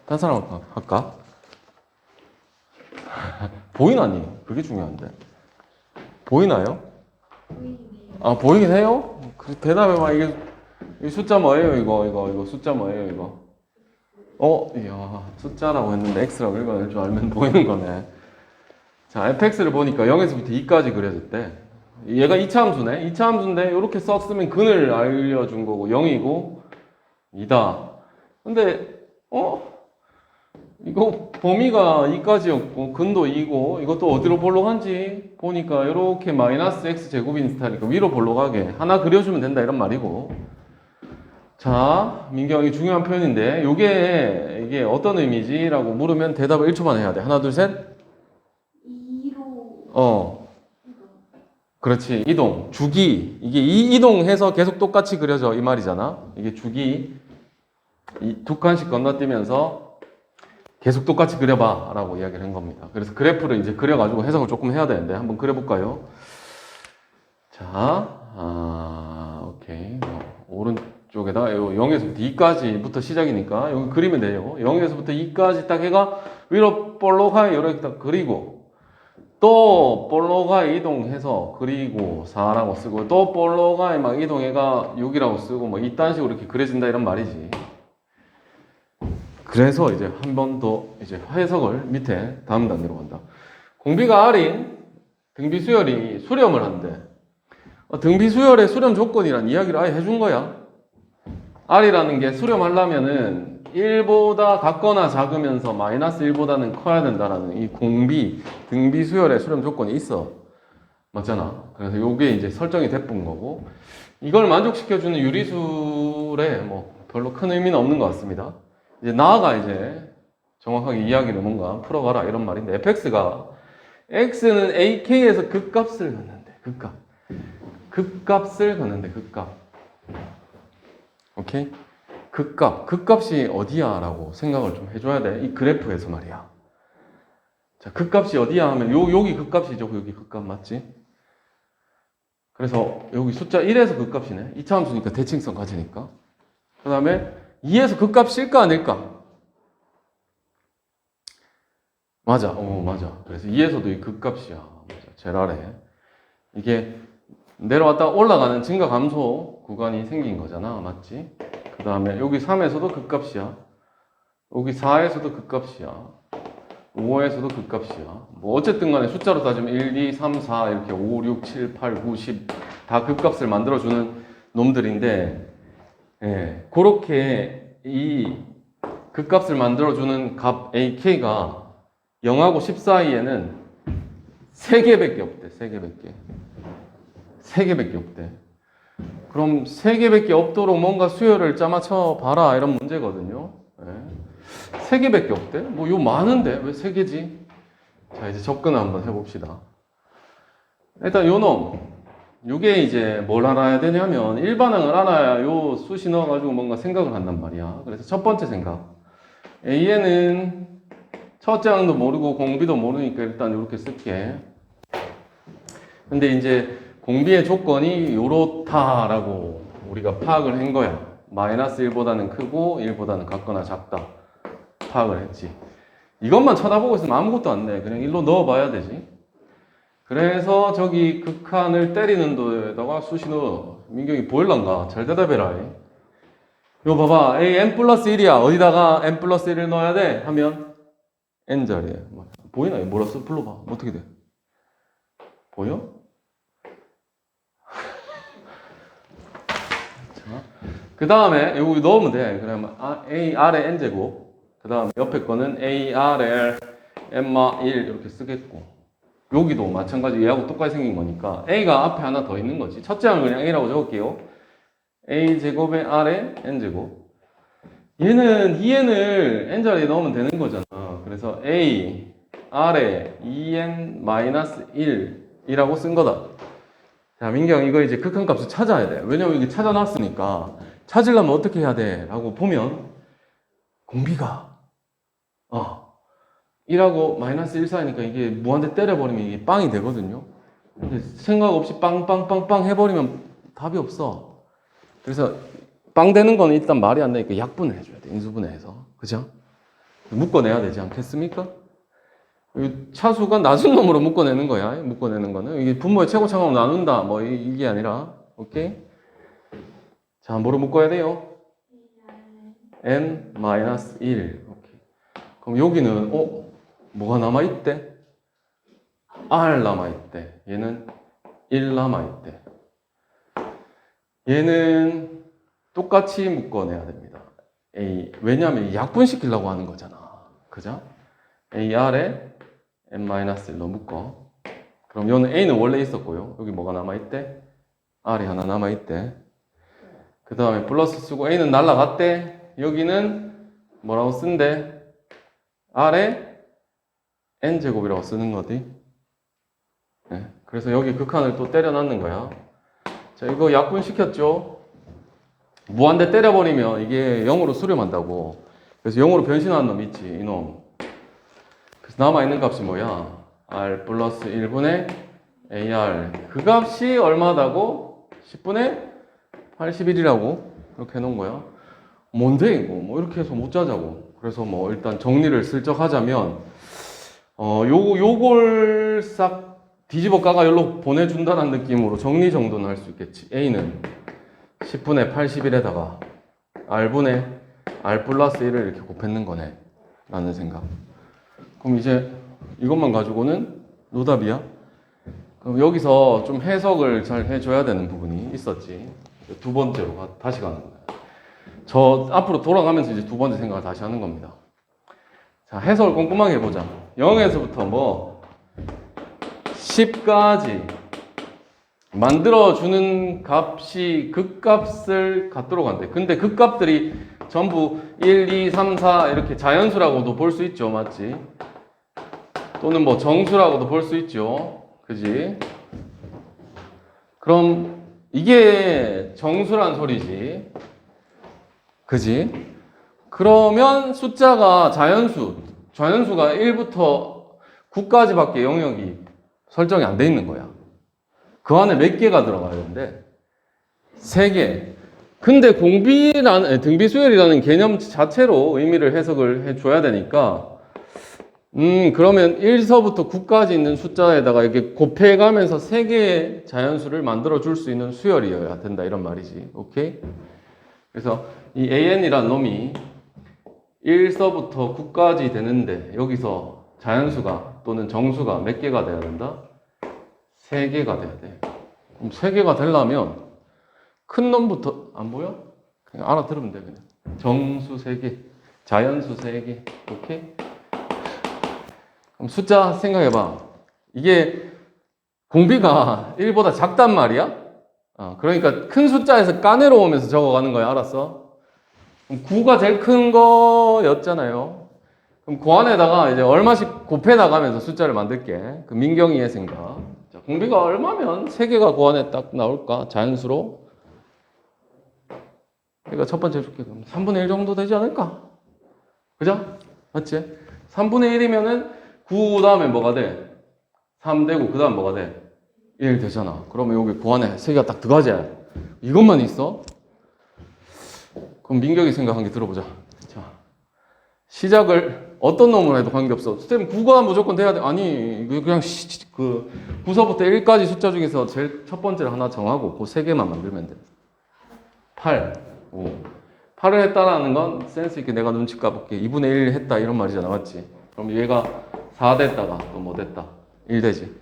딴 사람 할까? 보이나니? 그게 중요한데. 보이나요? 아, 보이긴 해요? 대답해봐. 이 숫자 뭐예요? 이거 숫자 뭐예요? 이거. 이야, 숫자라고 했는데 X라고 읽어낼 줄 알면 보이는 거네. 자, fx를 보니까 0에서부터 2까지 그려졌대. 얘가 2차 함수네. 2차 함수인데 이렇게 썼으면 근을 알려준 거고 0이고 2다. 근데 이거 범위가 2까지였고 근도 2고 이것도 어디로 볼록한지 보니까 이렇게 마이너스 x 제곱인 스타일이니까 위로 볼록하게 하나 그려주면 된다 이런 말이고. 자, 민경이 중요한 표현인데 이게 어떤 의미지라고 물으면 대답을 1초만 해야 돼. 하나 둘 셋. 2로 그렇지. 이동, 주기. 이게 이 이동해서 계속 똑같이 그려져 이 말이잖아. 이게 주기 두 칸씩 건너뛰면서 계속 똑같이 그려봐 라고 이야기를 한 겁니다. 그래서 그래프를 이제 그려가지고 해석을 조금 해야 되는데 한번 그려볼까요? 자, 오케이. 오른쪽에다 0에서부터 2까지부터 시작이니까 여기 그리면 돼요. 0에서부터 2까지 딱 해가 위로 볼록하게 이렇게 딱 그리고 또 볼록하게 이동해서 그리고 4라고 쓰고 또 볼록하게 막 이동해가 6이라고 쓰고 뭐 이딴 식으로 이렇게 그려진다 이런 말이지. 그래서 이제 한 번 더 이제 해석을 밑에 다음 단계로 간다. 공비가 R인 등비 수열이 수렴을 한대. 등비 수열의 수렴 조건이란 이야기를 아예 해준 거야. R이라는 게 수렴하려면은 1보다 같거나 작으면서 마이너스 1보다는 커야 된다라는 이 공비, 등비 수열의 수렴 조건이 있어. 맞잖아. 그래서 요게 이제 설정이 돼본 거고, 이걸 만족시켜주는 유리수에 뭐 별로 큰 의미는 없는 것 같습니다. 이제 나아가 이제 정확하게 이야기를 뭔가 풀어가라 이런 말인데, x는 ak에서 극값을 갖는데, 극값을 갖는데, 극값. 오케이? 극값이 어디야? 라고 생각을 좀 해줘야 돼. 이 그래프에서 말이야. 자, 극값이 어디야? 하면 여기 극값이죠. 여기 극값 맞지? 그래서 여기 숫자 1에서 극값이네. 2차 함수니까 대칭성 가지니까. 그 다음에 2에서 극값일까 아닐까? 맞아. 맞아. 그래서 2에서도 이 극값이야. 맞아. 제일 아래. 이게 내려왔다가 올라가는 증가 감소 구간이 생긴 거잖아. 맞지? 그 다음에 여기 3에서도 극값이야. 여기 4에서도 극값이야. 5에서도 극값이야. 뭐 어쨌든 간에 숫자로 따지면 1, 2, 3, 4 이렇게 5, 6, 7, 8, 9, 10 다 극값을 만들어주는 놈들인데, 예, 그렇게 이 극값을 만들어주는 값 AK가 0하고 10 사이에는 3개밖에 없대. 3개밖에 없대. 그럼 3개밖에 없도록 뭔가 수열을 짜맞춰 봐라 이런 문제거든요. 네. 3개밖에 없대? 뭐 요 많은데 왜 3개지? 자, 이제 접근을 한번 해봅시다. 일단 요게 이제 뭘 알아야 되냐면 일반항을 알아야 요 수시 넣어가지고 뭔가 생각을 한단 말이야. 그래서 첫 번째 생각, A에는 첫째 항도 모르고 공비도 모르니까 일단 이렇게 쓸게. 근데 이제 공비의 조건이 요렇다라고 우리가 파악을 한 거야. 마이너스 1보다는 크고 1보다는 같거나 작다 파악을 했지. 이것만 쳐다보고 있으면 아무것도 안 돼. 그냥 일로 넣어봐야 되지. 그래서 저기 극한을 때리는 데다가 수시 넣어. 민경이 보일란가? 잘 대답해라. 요 봐봐. A n 플러스 1이야. 어디다가 n 플러스 1을 넣어야 돼? 하면 n 자리에. 보이나? 뭐라 써? 불러봐. 어떻게 돼? 보여? 그 다음에 여기 넣으면 돼. 그러면 A, R의 N제곱. 그 다음에 옆에 거는 A, R, L, M마 1 이렇게 쓰겠고. 여기도 마찬가지 얘하고 똑같이 생긴 거니까 A가 앞에 하나 더 있는 거지. 첫째 항은 그냥 A라고 적을게요. A제곱에 R의 N제곱. 얘는 2N을 N자리에 넣으면 되는 거잖아. 그래서 A, R에 2N-1이라고 쓴 거다. 자, 민경 이거 이제 극한값을 찾아야 돼. 왜냐면 이게 찾아놨으니까 찾으려면 어떻게 해야 돼? 라고 보면 공비가 1하고 마이너스 1 사이니까 이게 무한대 때려버리면 이게 빵이 되거든요. 근데 생각 없이 빵빵빵빵 해버리면 답이 없어. 그래서 빵 되는 거는 일단 말이 안 되니까 약분을 해줘야 돼. 인수분해해서. 그죠? 묶어내야 되지 않겠습니까? 차수가 낮은 놈으로 묶어내는 거야. 묶어내는 거는. 이게 분모의 최고차감으로 나눈다. 뭐, 이게 아니라. 오케이? 자, 뭐로 묶어야 돼요? n-1. 오케이. 그럼 여기는, 뭐가 남아있대? r 남아있대. 얘는 1 남아있대. 얘는 똑같이 묶어내야 됩니다. A. 왜냐하면 약분시키려고 하는 거잖아. 그죠? AR에 n-1로 묶어. 그럼 여기는 A는 원래 있었고요. 여기 뭐가 남아있대? R이 하나 남아있대. 그 다음에 플러스 쓰고 A는 날라갔대. 여기는 뭐라고 쓴대? R에 N제곱이라고 쓰는 거지. 네. 그래서 여기 극한을 또 때려놨는 거야. 자, 이거 약분시켰죠? 무한대 때려버리면 이게 0으로 수렴한다고. 그래서 0으로 변신하는 놈 있지, 이놈. 그래서 남아있는 값이 뭐야? R 플러스 1분의 AR. 그 값이 얼마다고? 10분의 81이라고. 이렇게 해놓은 거야. 뭔데, 이거? 뭐, 이렇게 해서 못 짜자고. 그래서 뭐, 일단 정리를 슬쩍 하자면, 요걸 싹 뒤집어 까가 여기로 보내준다는 느낌으로 정리 정도는 할 수 있겠지. A는 10분의 81에다가 R분의 R 플러스 1을 이렇게 곱했는 거네. 라는 생각. 그럼 이제 이것만 가지고는 노답이야. 그럼 여기서 좀 해석을 잘 해줘야 되는 부분이 있었지. 두 번째로 다시 가는 거야. 저 앞으로 돌아가면서 이제 두 번째 생각을 다시 하는 겁니다. 자, 해석을 꼼꼼하게 해보자. 0에서부터 뭐 10까지 만들어주는 값이 극값을 갖도록 한대. 근데 극값들이 전부 1, 2, 3, 4 이렇게 자연수라고도 볼 수 있죠. 맞지? 또는 뭐 정수라고도 볼 수 있죠. 그지? 그럼 이게 정수란 소리지. 그지? 그러면 숫자가 자연수가 1부터 9까지 밖에 영역이 설정이 안 돼 있는 거야. 그 안에 몇 개가 들어가야 되는데 3개. 근데 등비수열이라는 개념 자체로 의미를 해석을 해줘야 되니까 그러면 1서부터 9까지 있는 숫자에다가 이렇게 곱해가면서 3개의 자연수를 만들어 줄 수 있는 수열이어야 된다 이런 말이지. 오케이? 그래서 이 AN이란 놈이 1서부터 9까지 되는데 여기서 자연수가 또는 정수가 몇 개가 돼야 된다? 3개가 돼야 돼. 그럼 3개가 되려면 큰 놈부터 안 보여? 그냥 알아들으면 돼. 그냥 정수 3개, 자연수 3개. 오케이? 그럼 숫자 생각해봐. 이게 공비가 1보다 작단 말이야? 그러니까 큰 숫자에서 까내로 오면서 적어가는 거야. 알았어? 그럼 9가 제일 큰 거였잖아요. 그럼 그 안에다가 이제 얼마씩 곱해 나가면서 숫자를 만들게. 그 민경이의 생각. 자, 공비가 얼마면 3개가 그 안에 딱 나올까? 자연수로. 그러니까 첫 번째 줄게. 그럼 3분의 1 정도 되지 않을까? 그죠? 맞지? 3분의 1이면은 9 다음에 뭐가 돼? 3 되고 그 다음 뭐가 돼? 1 되잖아. 그러면 여기 그 안에 3개가 딱 들어가지? 이것만 있어? 그럼 민경이 생각한 게 들어보자. 자, 시작을 어떤 놈으로 해도 관계없어. 쌤 9가 무조건 돼야 돼. 아니 그냥 9서부터 1까지 숫자 중에서 제일 첫 번째를 하나 정하고 그 3개만 만들면 돼. 8, 5. 8을 했다라는 건 센스 있게 내가 눈치 까볼게. 2분의 1 했다 이런 말이잖아. 맞지? 그럼 얘가 4 됐다가 또 뭐 됐다? 1 되지.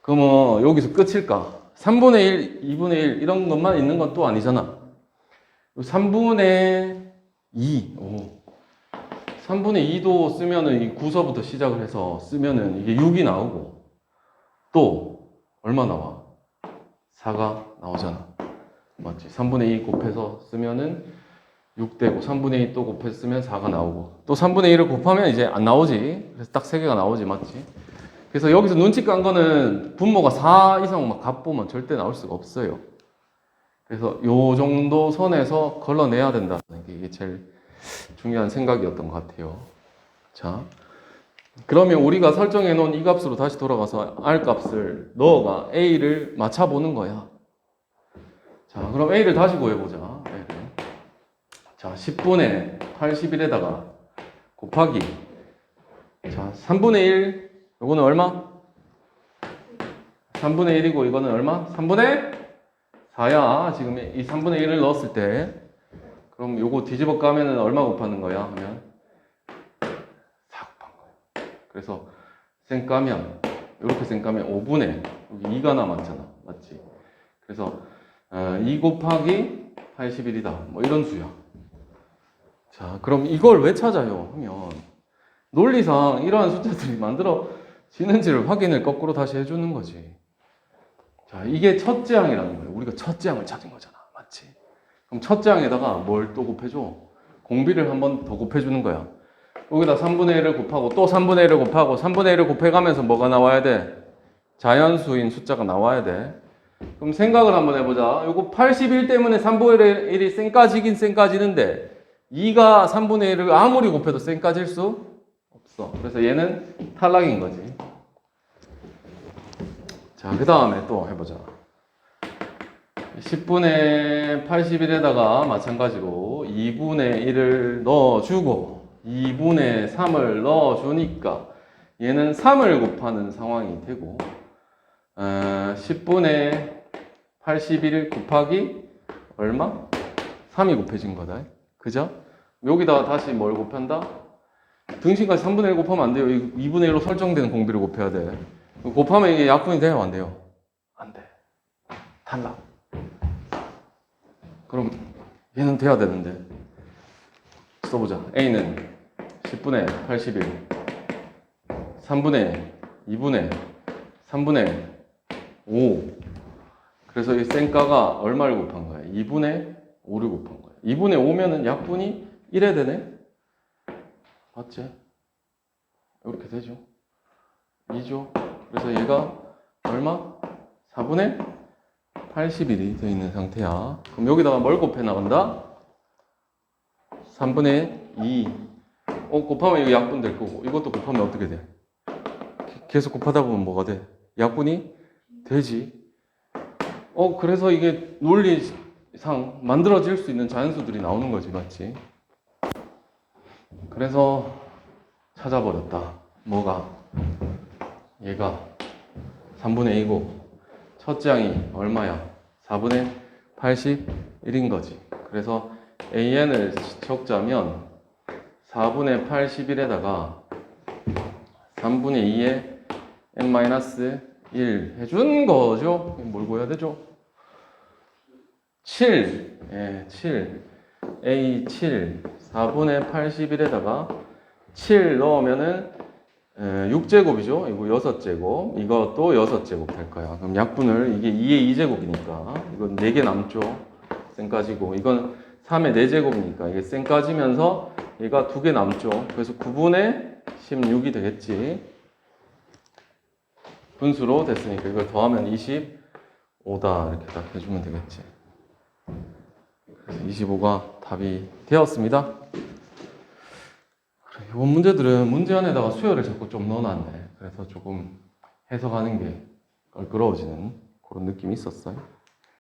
그럼 여기서 끝일까? 3분의 1, 2분의 1 이런 것만 있는 건 또 아니잖아. 3분의 2. 3분의 2도 쓰면은 이 9서부터 시작을 해서 쓰면은 이게 6이 나오고 또 얼마 나와? 4가 나오잖아. 맞지? 3분의 2 곱해서 쓰면은 6 되고 3분의 2 또 곱해서 쓰면 4가 나오고 또 3분의 1을 곱하면 이제 안 나오지. 그래서 딱 3개가 나오지. 맞지? 그래서 여기서 눈치 깐 거는 분모가 4 이상 막 값 보면 절대 나올 수가 없어요. 그래서 요 정도 선에서 걸러내야 된다는 게 이게 제일 중요한 생각이었던 것 같아요. 자, 그러면 우리가 설정해 놓은 이 값으로 다시 돌아가서 R 값을 넣어가 A를 맞춰보는 거야. 자, 그럼 A를 다시 구해보자. A를. 자, 10분의 81에다가 곱하기. 자, 3분의 1. 요거는 얼마? 3분의 1이고 이거는 얼마? 3분의 4야. 지금 이 3분의 1을 넣었을 때. 그럼 요거 뒤집어 까면은 얼마 곱하는 거야? 하면 4 곱한 거야. 그래서 쌩 까면, 요렇게 쌩 까면 5분의, 여기 2가 남았잖아. 맞지? 그래서 2 곱하기 81이다. 뭐 이런 수야. 자, 그럼 이걸 왜 찾아요? 하면 논리상 이러한 숫자들이 만들어지는지를 확인을 거꾸로 다시 해주는 거지. 자, 이게 첫째 항이라는 거예요. 우리가 첫째 항을 찾은 거잖아. 맞지? 그럼 첫째 항에다가 뭘 또 곱해줘? 공비를 한 번 더 곱해주는 거야. 여기다 3분의 1을 곱하고 또 3분의 1을 곱하고 3분의 1을 곱해가면서 뭐가 나와야 돼? 자연수인 숫자가 나와야 돼. 그럼 생각을 한번 해보자. 요거 81 때문에 3분의 1이 쌩까지긴 쌩까지는데 2가 3분의 1을 아무리 곱해도 쌩까질 수 없어. 그래서 얘는 탈락인 거지. 자, 그 다음에 또 해보자. 10분의 81에다가 마찬가지로 2분의 1을 넣어주고 2분의 3을 넣어주니까 얘는 3을 곱하는 상황이 되고 10분의 81 곱하기 얼마? 3이 곱해진 거다. 그죠? 여기다가 다시 뭘 곱한다? 등식까지 3분의 1 곱하면 안 돼요. 2분의 1로 설정되는 공비를 곱해야 돼. 곱하면 이게 약분이 돼요? 안 돼요? 안 돼. 탈락. 그럼 얘는 돼야 되는데. 써보자. A는 10분의 81, 3분의 2분의 3분의 5. 그래서 이 쌩까가 얼마를 곱한 거야? 2분의 5를 곱한 거야. 2분의 5면은 약분이 1에 되네? 맞지? 이렇게 되죠. 2죠. 그래서 얘가 얼마? 4분의 81이 되어 있는 상태야. 그럼 여기다가 뭘 곱해 나간다? 3분의 2. 곱하면 이거 약분 될 거고, 이것도 곱하면 어떻게 돼? 계속 곱하다 보면 뭐가 돼? 약분이 되지. 그래서 이게 논리상 만들어질 수 있는 자연수들이 나오는 거지, 맞지? 그래서 찾아버렸다. 뭐가? 얘가 3분의 2고 첫째 항이 얼마야? 4분의 81인 거지. 그래서 AN을 적자면 4분의 81에다가 3분의 2에 n-1 해준 거죠. 뭘 구해야 되죠? 7. 예, 7. A7. 4분의 81에다가 7 넣으면은 6제곱이죠. 이거 6제곱. 이것도 6제곱 될 거야. 그럼 약분을, 이게 2의 2제곱이니까 이건 4개 남죠. 쌩까지고. 이건 3의 4제곱이니까 이게 쌩까지면서 얘가 2개 남죠. 그래서 9분의 16이 되겠지. 분수로 됐으니까 이걸 더하면 25다. 이렇게 딱 해주면 되겠지. 그래서 25가 답이 되었습니다. 이번 문제들은 문제 안에다가 수열을 자꾸 좀 넣어놨네. 그래서 조금 해석하는 게 껄끄러워지는 그런 느낌이 있었어요.